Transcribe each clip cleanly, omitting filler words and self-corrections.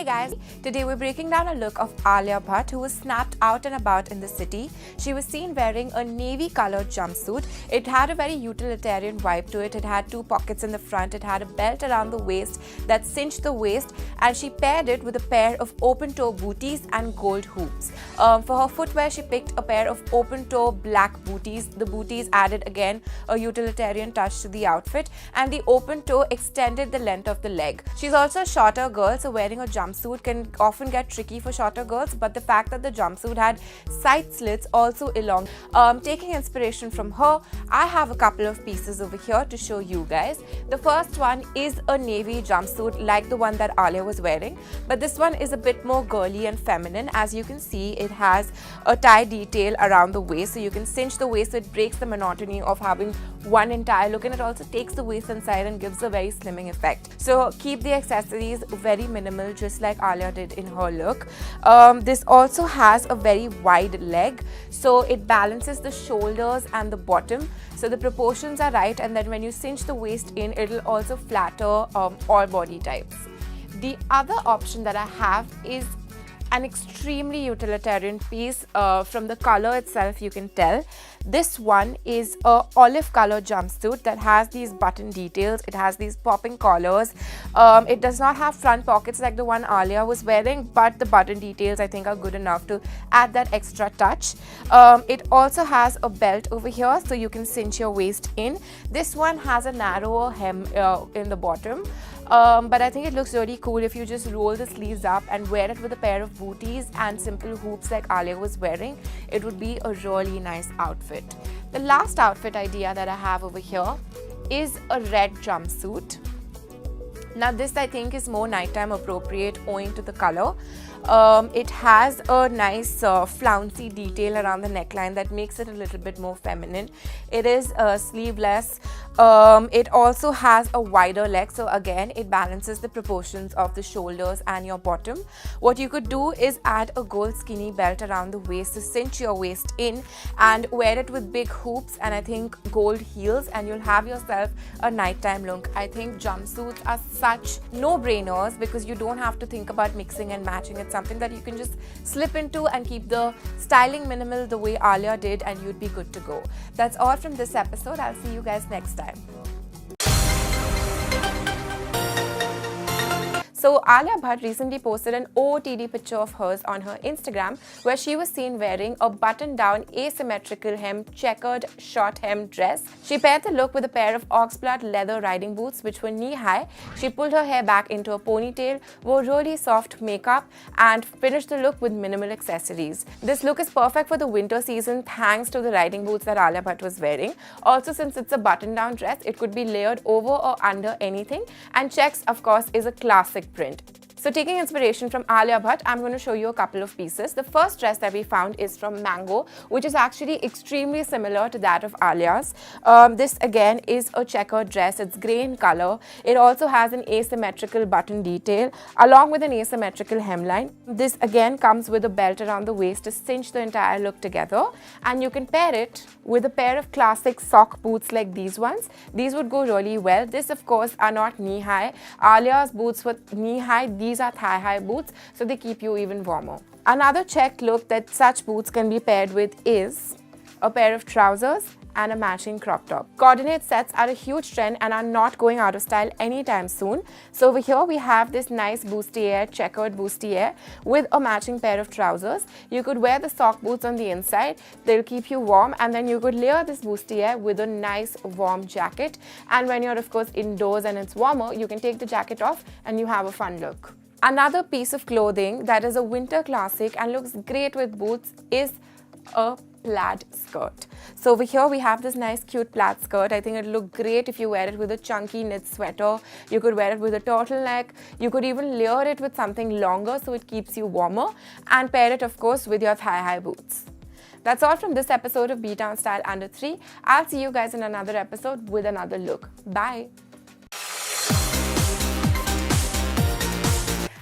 guys, today we're breaking down a look of Alia Bhatt, who was snapped out and about in the city. She was seen wearing a navy colored jumpsuit. It had a very utilitarian vibe to it. It had two pockets in the front, it had a belt around the waist that cinched the waist, and she paired it with a pair of open toe booties and gold hoops. For her footwear, she picked a pair of open toe black booties. The booties added again a utilitarian touch to the outfit, and the open toe extended the length of the leg. She's also a shorter girl, so wearing a jumpsuit can often get tricky for shorter girls, but the fact that the jumpsuit had side slits also elongated. Taking inspiration from her, I have a couple of pieces over here to show you guys. The first one is a navy jumpsuit like the one that Alia was wearing, but this one is a bit more girly and feminine. As you can see, it has a tie detail around the waist, so you can cinch the waist, so it breaks the monotony of having one entire look, and it also takes the waist inside and gives a very slimming effect. So keep the accessories very minimal, just like Alia did in her look. This also has a very wide leg, so it balances the shoulders and the bottom, so the proportions are right, and then when you cinch the waist in, it'll also flatter all body types. The other option that I have is an extremely utilitarian piece. From the color itself, you can tell. This one is a olive color jumpsuit that has these button details. It has these popping collars. It does not have front pockets like the one Alia was wearing, but the button details I think are good enough to add that extra touch. It also has a belt over here, so you can cinch your waist in. This one has a narrower hem in the bottom. But I think it looks really cool if you just roll the sleeves up and wear it with a pair of booties and simple hoops like Alia was wearing. It would be a really nice outfit. The last outfit idea that I have over here is a red jumpsuit. Now this I think is more nighttime appropriate owing to the color. It has a nice flouncy detail around the neckline that makes it a little bit more feminine. It is sleeveless. It also has a wider leg, so again it balances the proportions of the shoulders and your bottom. What you could do is add a gold skinny belt around the waist to cinch your waist in, and wear it with big hoops and I think gold heels, and you'll have yourself a nighttime look. I think jumpsuits are such no-brainers because you don't have to think about mixing and matching. It's something that you can just slip into and keep the styling minimal the way Alia did, and you'd be good to go. That's all from this episode. I'll see you guys next time. So Alia Bhatt recently posted an OOTD picture of hers on her Instagram where she was seen wearing a button-down asymmetrical hem checkered short hem dress. She paired the look with a pair of oxblood leather riding boots which were knee-high. She pulled her hair back into a ponytail, wore really soft makeup, and finished the look with minimal accessories. This look is perfect for the winter season thanks to the riding boots that Alia Bhatt was wearing. Also, since it's a button-down dress, it could be layered over or under anything, and checks, of course, is a classic print. So taking inspiration from Alia Bhatt, I'm going to show you a couple of pieces. The first dress that we found is from Mango, which is actually extremely similar to that of Alia's. This again is a checkered dress. It's grey in color. It also has an asymmetrical button detail along with an asymmetrical hemline. This again comes with a belt around the waist to cinch the entire look together, and you can pair it with a pair of classic sock boots like these ones. These would go really well. This of course are not knee-high. Alia's boots were knee-high. These are thigh-high boots, so they keep you even warmer. Another checked look that such boots can be paired with is a pair of trousers and a matching crop top. Coordinate sets are a huge trend and are not going out of style anytime soon. So over here we have this nice bustier, checkered bustier with a matching pair of trousers. You could wear the sock boots on the inside, they'll keep you warm, and then you could layer this bustier with a nice warm jacket. And when you're of course indoors and it's warmer, you can take the jacket off and you have a fun look. Another piece of clothing that is a winter classic and looks great with boots is a plaid skirt. So over here we have this nice cute plaid skirt. I think it'll look great if you wear it with a chunky knit sweater. You could wear it with a turtleneck. You could even layer it with something longer so it keeps you warmer, and pair it of course with your thigh-high boots. That's all from this episode of B-Town Style Under 3. I'll see you guys in another episode with another look. Bye.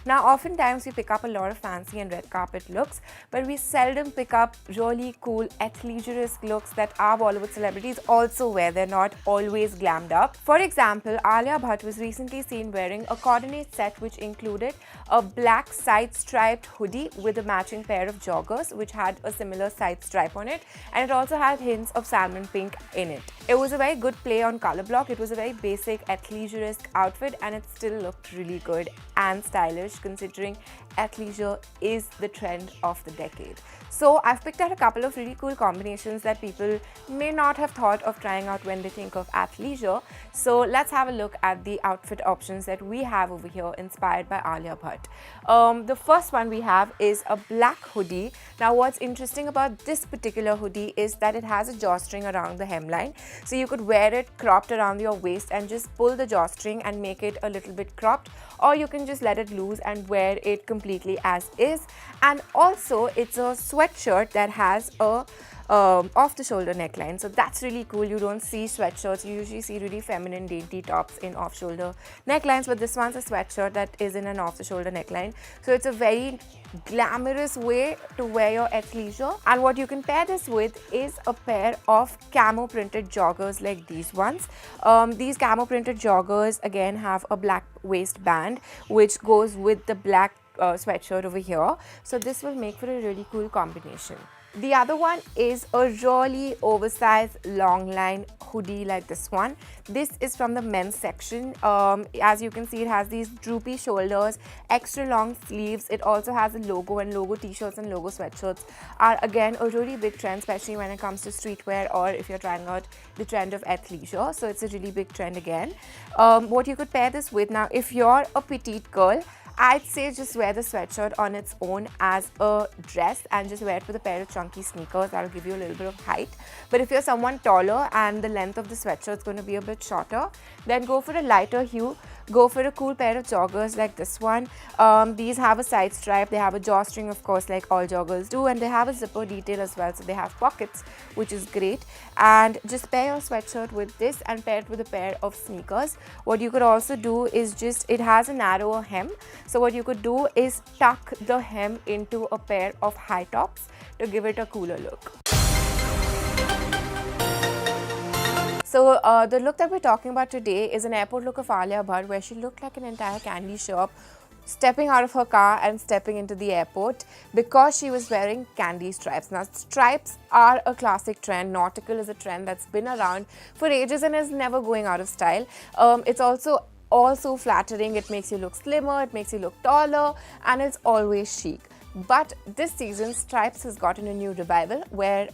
Now, oftentimes we pick up a lot of fancy and red carpet looks, but we seldom pick up really cool athleisure looks that our Bollywood celebrities also wear. They're not always glammed up. For example, Alia Bhatt was recently seen wearing a coordinate set which included a black side-striped hoodie with a matching pair of joggers which had a similar side stripe on it, and it also had hints of salmon pink in it. It was a very good play on color block. It was a very basic athleisure outfit, and it still looked really good and stylish considering athleisure is the trend of the decade. So I've picked out a couple of really cool combinations that people may not have thought of trying out when they think of athleisure. So let's have a look at the outfit options that we have over here inspired by Alia Bhatt. The first one we have is a black hoodie. Now what's interesting about this particular hoodie is that it has a drawstring around the hemline. So you could wear it cropped around your waist and just pull the drawstring and make it a little bit cropped, or you can just let it loose and wear it completely as is. And also it's a sweatshirt that has a off-the-shoulder neckline, so that's really cool. You don't see sweatshirts, you usually see really feminine dainty tops in off-shoulder necklines, but this one's a sweatshirt that is in an off-the-shoulder neckline, so it's a very glamorous way to wear your athleisure. And what you can pair this with is a pair of camo printed joggers like these ones. These camo printed joggers again have a black waistband which goes with the black sweatshirt over here, so this will make for a really cool combination. The other one is a really oversized long line hoodie like this one. This is from the men's section. As you can see, it has these droopy shoulders, extra long sleeves. It also has a logo, and logo t-shirts and logo sweatshirts are again a really big trend, especially when it comes to streetwear or if you're trying out the trend of athleisure. So it's a really big trend again. What you could pair this with, now if you're a petite girl, I'd say just wear the sweatshirt on its own as a dress and just wear it with a pair of chunky sneakers. That'll give you a little bit of height. But if you're someone taller and the length of the sweatshirt is going to be a bit shorter, then go for a lighter hue. Go for a cool pair of joggers like this one. These have a side stripe, they have a drawstring of course like all joggers do, and they have a zipper detail as well, so they have pockets, which is great. And just pair your sweatshirt with this and pair it with a pair of sneakers. What you could also do is just, it has a narrower hem, so what you could do is tuck the hem into a pair of high tops to give it a cooler look. So the look that we're talking about today is an airport look of Alia Bhatt, where she looked like an entire candy shop stepping out of her car and stepping into the airport because she was wearing candy stripes. Now, stripes are a classic trend. Nautical is a trend that's been around for ages and is never going out of style. It's also flattering. It makes you look slimmer, it makes you look taller, and it's always chic. But this season, stripes has gotten a new revival where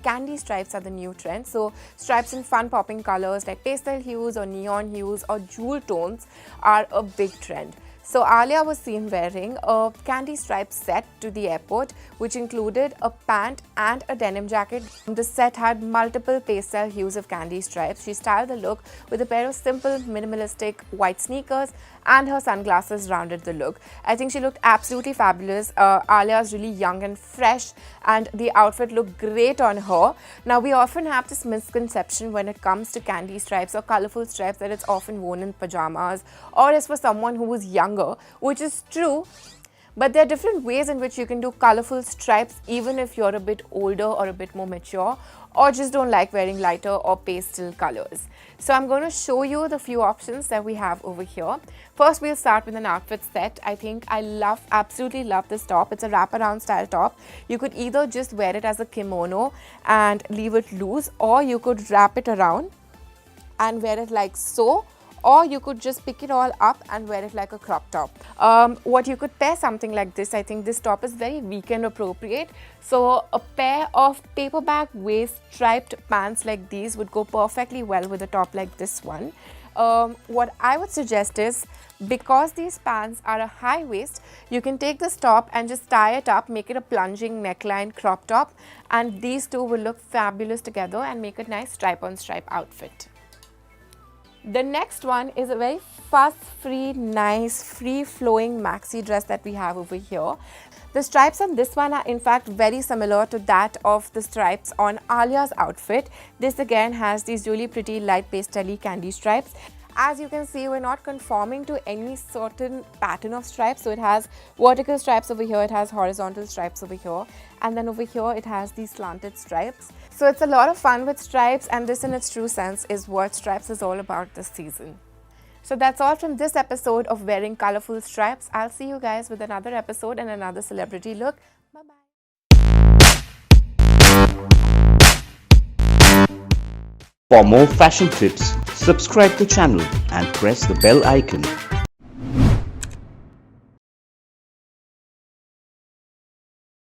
candy stripes are the new trend. So stripes in fun popping colors like pastel hues or neon hues or jewel tones are a big trend. So Alia was seen wearing a candy stripe set to the airport, which included a pant and a denim jacket. The set had multiple pastel hues of candy stripes. She styled the look with a pair of simple, minimalistic white sneakers, and her sunglasses rounded the look. I think she looked absolutely fabulous. Alia is really young and fresh, and the outfit looked great on her. Now, we often have this misconception when it comes to candy stripes or colorful stripes that it's often worn in pajamas or is for someone who is younger, which is true. But there are different ways in which you can do colorful stripes even if you're a bit older or a bit more mature, or just don't like wearing lighter or pastel colors. So I'm going to show you the few options that we have over here. First, we'll start with an outfit set. I think I absolutely love this top. It's a wraparound style top. You could either just wear it as a kimono and leave it loose, or you could wrap it around and wear it like so, or you could just pick it all up and wear it like a crop top. What you could pair something like this, I think this top is very weekend appropriate. So a pair of paperback waist striped pants like these would go perfectly well with a top like this one. What I would suggest is, because these pants are a high waist, you can take this top and just tie it up, make it a plunging neckline crop top, and these two will look fabulous together and make a nice stripe on stripe outfit. The next one is a very fuss-free, nice, free-flowing maxi dress that we have over here. The stripes on this one are in fact very similar to that of the stripes on Alia's outfit. This again has these really pretty light pastel-y candy stripes. As you can see, we're not conforming to any certain pattern of stripes. So it has vertical stripes over here, it has horizontal stripes over here, and then over here it has these slanted stripes. So it's a lot of fun with stripes, and this in its true sense is what stripes is all about this season. So that's all from this episode of Wearing Colorful Stripes. I'll see you guys with another episode and another celebrity look. Bye-bye. For more fashion tips, subscribe the channel and press the bell icon.